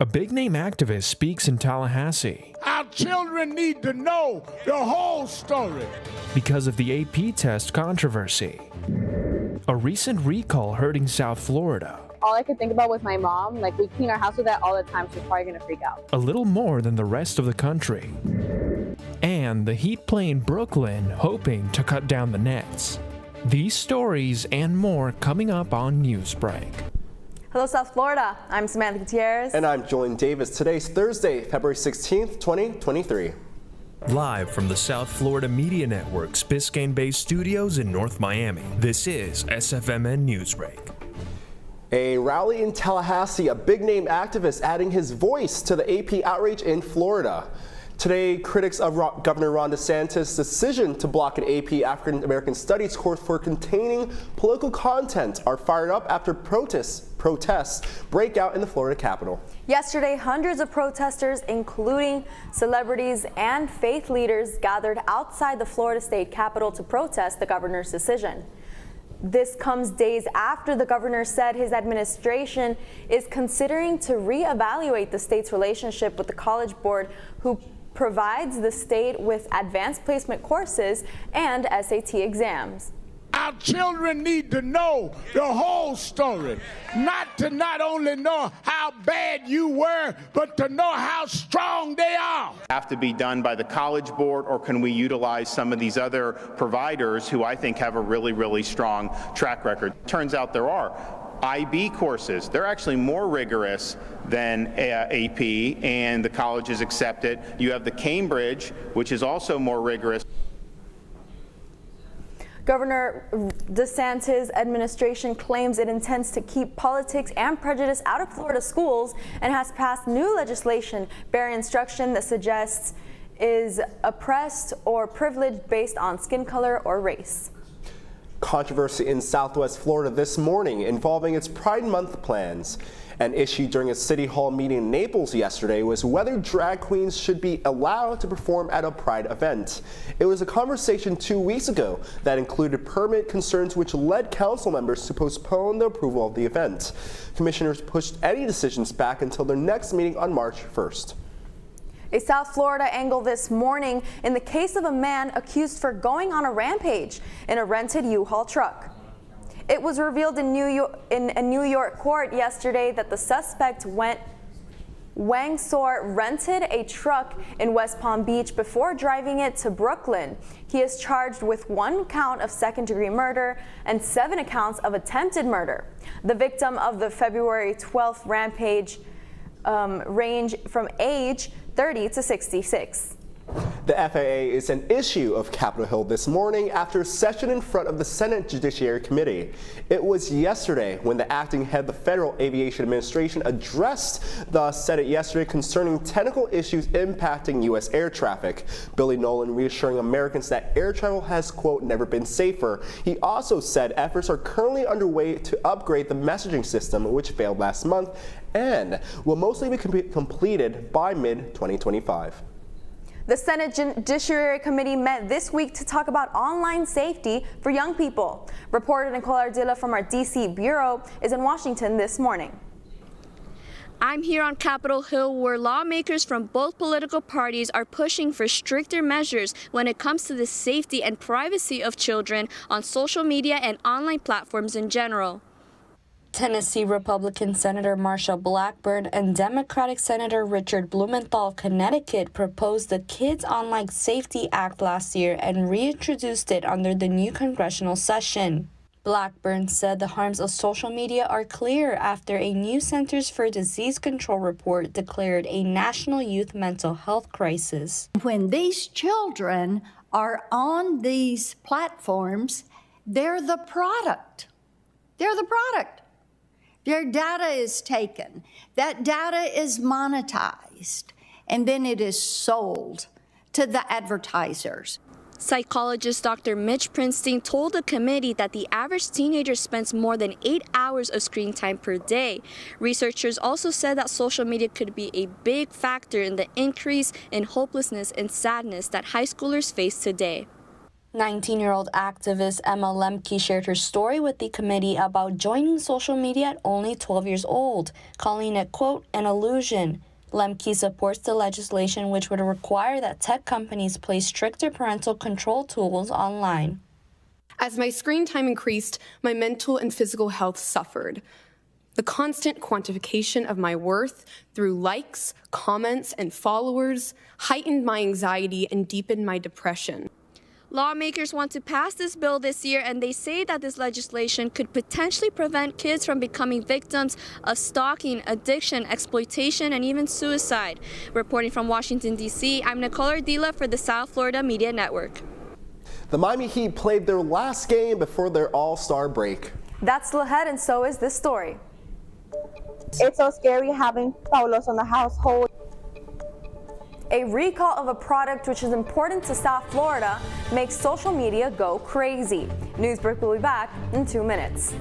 A big-name activist speaks in Tallahassee. Our children need to know the whole story. Because of the AP test controversy. A recent recall hurting South Florida. All I could think about was my mom. Like, we clean our house with that all the time. She's probably going to freak out. A little more than the rest of the country. And the Heat playing Brooklyn, hoping to cut down the nets. These stories and more coming up on Newsbreak. Hello, South Florida. I'm Samantha Gutierrez. And I'm Julian Davis. Today's Thursday, February 16th, 2023. Live from the South Florida Media Network's Biscayne-based studios in North Miami, this is SFMN Newsbreak. A rally in Tallahassee, a big-name activist adding his voice to the AP outrage in Florida. Today, critics of Governor Ron DeSantis' decision to block an AP African American Studies course for containing political content are fired up after protests break out in the Florida Capitol. Yesterday, hundreds of protesters, including celebrities and faith leaders, gathered outside the Florida State Capitol to protest the governor's decision. This comes days after the governor said his administration is considering to reevaluate the state's relationship with the College Board, who provides the state with advanced placement courses and SAT exams. Our children need to know the whole story, not only know how bad you were, but to know how strong they are. Have to be done by the College Board, or can we utilize some of these other providers who I think have a really strong track record? Turns out there are. IB courses, they're actually more rigorous than AP, and the colleges accept it. You have the Cambridge, which is also more rigorous. Governor DeSantis' administration claims it intends to keep politics and prejudice out of Florida schools and has passed new legislation bearing instruction that suggests is oppressed or privileged based on skin color or race. Controversy in Southwest Florida this morning involving its Pride Month plans. An issue during a City Hall meeting in Naples yesterday was whether drag queens should be allowed to perform at a Pride event. It was a conversation 2 weeks ago that included permit concerns, which led council members to postpone the approval of the event. Commissioners pushed any decisions back until their next meeting on March 1st. A South Florida angle this morning in the case of a man accused for going on a rampage in a rented U-Haul truck. It was revealed in a New York court yesterday that the suspect Wang Sor rented a truck in West Palm Beach before driving it to Brooklyn. He is charged with 1 count of second-degree murder and 7 accounts of attempted murder. The victim of the February 12th rampage range from age 30 to 66. The FAA is an issue of Capitol Hill this morning after a session in front of the Senate Judiciary Committee. It was yesterday when the acting head of the Federal Aviation Administration addressed the Senate yesterday concerning technical issues impacting U.S. air traffic. Billy Nolan reassuring Americans that air travel has, quote, never been safer. He also said efforts are currently underway to upgrade the messaging system, which failed last month, and will mostly be completed by mid-2025. The Senate Judiciary Committee met this week to talk about online safety for young people. Reporter Nicole Ardila from our D.C. Bureau is in Washington this morning. I'm here on Capitol Hill, where lawmakers from both political parties are pushing for stricter measures when it comes to the safety and privacy of children on social media and online platforms in general. Tennessee Republican Senator Marsha Blackburn and Democratic Senator Richard Blumenthal of Connecticut proposed the Kids Online Safety Act last year and reintroduced it under the new congressional session. Blackburn said the harms of social media are clear after a new Centers for Disease Control report declared a national youth mental health crisis. When these children are on these platforms, they're the product. They're the product. Their data is taken. That data is monetized, and then it is sold to the advertisers. Psychologist Dr. Mitch Prinstein told the committee that the average teenager spends more than 8 hours of screen time per day. Researchers also said that social media could be a big factor in the increase in hopelessness and sadness that high schoolers face today. 19-year-old activist Emma Lemke shared her story with the committee about joining social media at only 12 years old, calling it, quote, an illusion. Lemke supports the legislation which would require that tech companies place stricter parental control tools online. As my screen time increased, my mental and physical health suffered. The constant quantification of my worth through likes, comments, and followers heightened my anxiety and deepened my depression. Lawmakers want to pass this bill this year, and they say that this legislation could potentially prevent kids from becoming victims of stalking, addiction, exploitation, and even suicide. Reporting from Washington, D.C., I'm Nicole Ardila for the South Florida Media Network. The Miami Heat played their last game before their All-Star break. That's still ahead, and so is this story. It's so scary having Paulos in the household. A recall of a product which is important to South Florida makes social media go crazy. Newsbreak will be back in 2 minutes.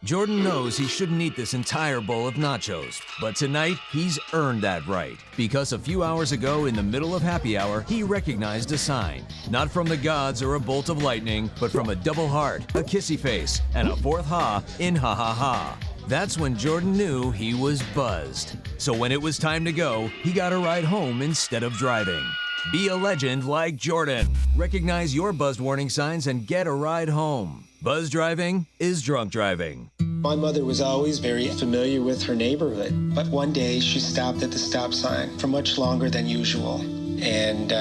Jordan knows he shouldn't eat this entire bowl of nachos, but tonight he's earned that right. Because a few hours ago in the middle of happy hour, he recognized a sign. Not from the gods or a bolt of lightning, but from a double heart, a kissy face, and a fourth ha in ha ha ha. That's when Jordan knew he was buzzed. So when it was time to go, he got a ride home instead of driving. Be a legend like Jordan. Recognize your buzzed warning signs and get a ride home. Buzz driving is drunk driving. My mother was always very familiar with her neighborhood, but one day she stopped at the stop sign for much longer than usual. And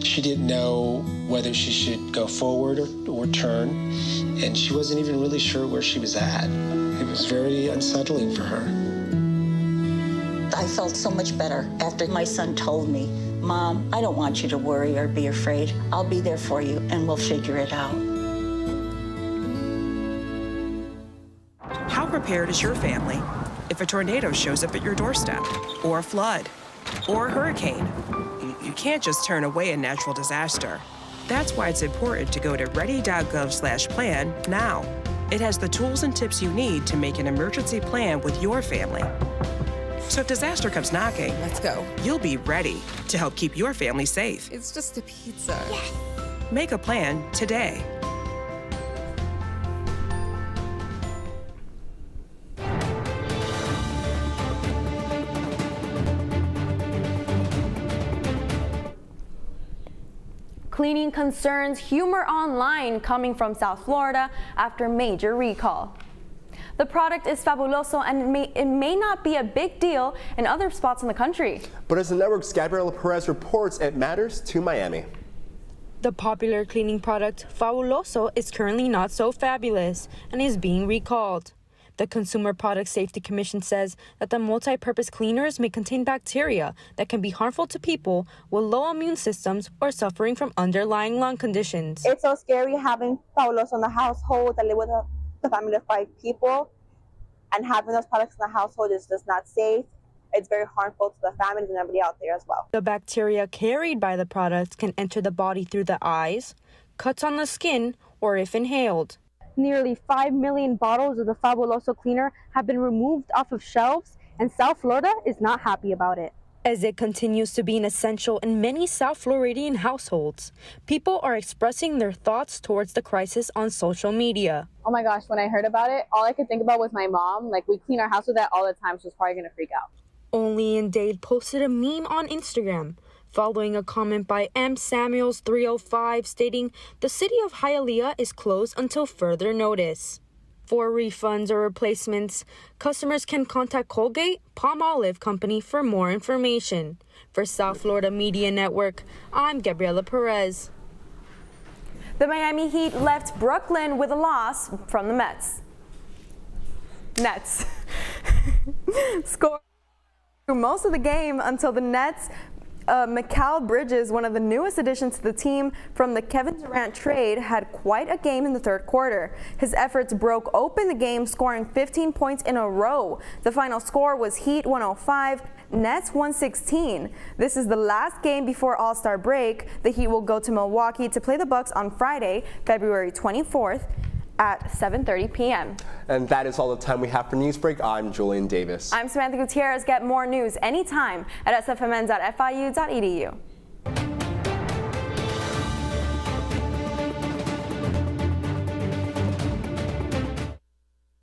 she didn't know whether she should go forward or turn, and she wasn't even really sure where she was at. It was very unsettling for her. I felt so much better after my son told me, "Mom, I don't want you to worry or be afraid. I'll be there for you, and we'll figure it out." How prepared is your family if a tornado shows up at your doorstep, or a flood, or a hurricane? You can't just turn away a natural disaster. That's why it's important to go to ready.gov/plan now. It has the tools and tips you need to make an emergency plan with your family. So if disaster comes knocking, let's go. You'll be ready to help keep your family safe. It's just a pizza. Yes. Make a plan today. Cleaning concerns humor online coming from South Florida after major recall. The product is fabuloso and it may not be a big deal in other spots in the country. But as the network's Gabriela Perez reports, it matters to Miami. The popular cleaning product Fabuloso is currently not so fabulous and is being recalled. The Consumer Product Safety Commission says that the multi-purpose cleaners may contain bacteria that can be harmful to people with low immune systems or suffering from underlying lung conditions. It's so scary having Paulos in the household that live with a family of 5 people, and having those products in the household is just not safe. It's very harmful to the families and everybody out there as well. The bacteria carried by the products can enter the body through the eyes, cuts on the skin, or if inhaled. Nearly 5 million bottles of the Fabuloso cleaner have been removed off of shelves, and South Florida is not happy about it. As it continues to be an essential in many South Floridian households, people are expressing their thoughts towards the crisis on social media. Oh my gosh, when I heard about it, all I could think about was my mom. Like, we clean our house with that all the time. She was probably going to freak out. Only in Dade posted a meme on Instagram following a comment by M. Samuels 305 stating the city of Hialeah is closed until further notice. For refunds or replacements, customers can contact Colgate Palmolive Company for more information. For South Florida Media Network, I'm Gabriela Perez. The Miami Heat left Brooklyn with a loss from the Nets. Scored most of the game until the Nets Mikal Bridges, one of the newest additions to the team from the Kevin Durant trade, had quite a game in the third quarter. His efforts broke open the game, scoring 15 points in a row. The final score was Heat 105, Nets 116. This is the last game before All-Star break. The Heat will go to Milwaukee to play the Bucks on Friday, February 24th at 7:30 p.m. And that is all the time we have for Newsbreak. I'm Julian Davis. I'm Samantha Gutierrez. Get more news anytime at sfmn.fiu.edu.